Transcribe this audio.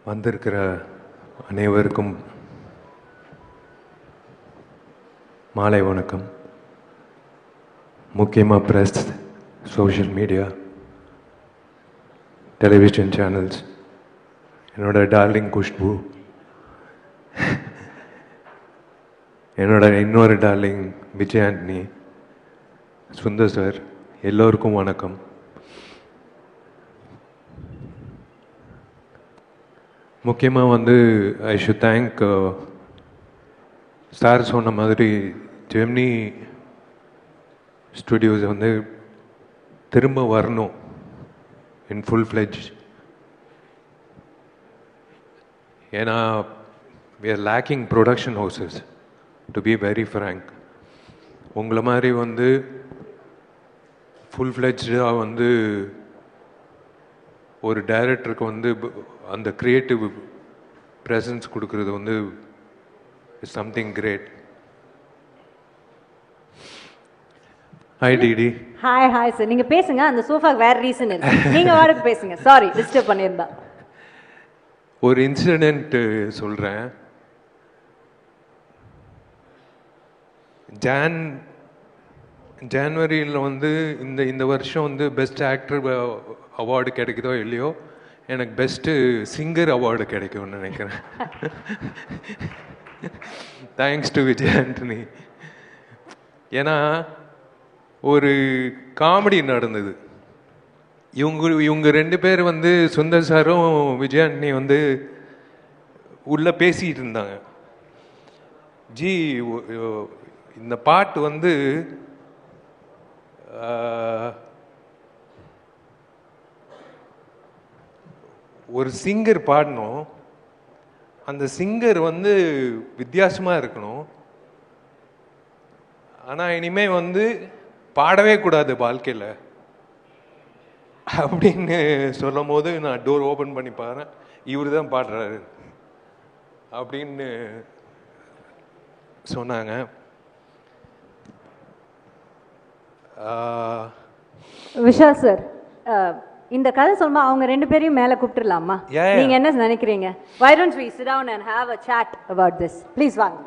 வந்திருக்கிற அனைவருக்கும் மாலை வணக்கம். முக்கியமாக press, social media, television channels, என்னோட டார்லிங் குஷ்பு, என்னோட இன்னொரு டார்லிங் விஜய் ஆண்டனி, சுந்தர் சார், எல்லோருக்கும் வணக்கம். முக்கியமாக ஐ ஷுட் தேங்க் சார் சொன்ன மாதிரி ஜெமினி ஸ்டுடியோஸ் திரும்ப வரணும் இன் ஃபுல் ஃப்ளெஜ். ஏன்னா we are lacking production houses, to be very frank. உங்களை மாதிரி ஃபுல் ஃப்ளெஜ்டாக ஒரு டைரக்டருக்கு அந்த க்ரியேட்டிவ் ப்ரெசன்ஸ் கொடுக்கறது is something great. Hi DD. Hi sir, நீங்கள் பேசுங்க. அந்த சோஃபாக்கு வேறு ரீசன் இல்லை, நீங்கள் வாடகை பேசுங்க. சாரி டிஸ்டர்ப் பண்ணியிருந்தா. ஒரு இன்சிடென்ட் சொல்கிறேன். ஜான்வரியில் இந்த வருஷம் பெஸ்ட் ஆக்டர் அவார்டு கிடைக்குதோ இல்லையோ, எனக்கு பெஸ்ட்டு சிங்கர் அவார்டு கிடைக்கும்னு நினைக்கிறேன். Thanks to Vijay Antony. ஏன்னா ஒரு காமெடி நடந்தது. இவங்க ரெண்டு பேர் சுந்தர் சாரும் விஜய் ஆண்டனி உள்ள பேசிட்டு இருந்தாங்க. ஜி, இந்த பாட்டு ஒரு சிங்கர் பாடணும், அந்த சிங்கர் வித்தியாசமாக இருக்கணும், ஆனால் இனிமே பாடவே கூடாது வாழ்க்கையில் அப்படின்னு சொல்லும் போது நான் டோர் ஓப்பன் பண்ணி பாருறேன், இவர் தான் பாடுறாரு அப்படின்னு சொன்னாங்க. விஷால் சார், இந்த கதை சொல்லுமா அவங்க ரெண்டு பேரையும் மேலே கூப்பிட்டுலாமா? நீங்க என்ன நினைக்கிறீங்க? Why don't we sit down and have a chat about this? Please வாங்க.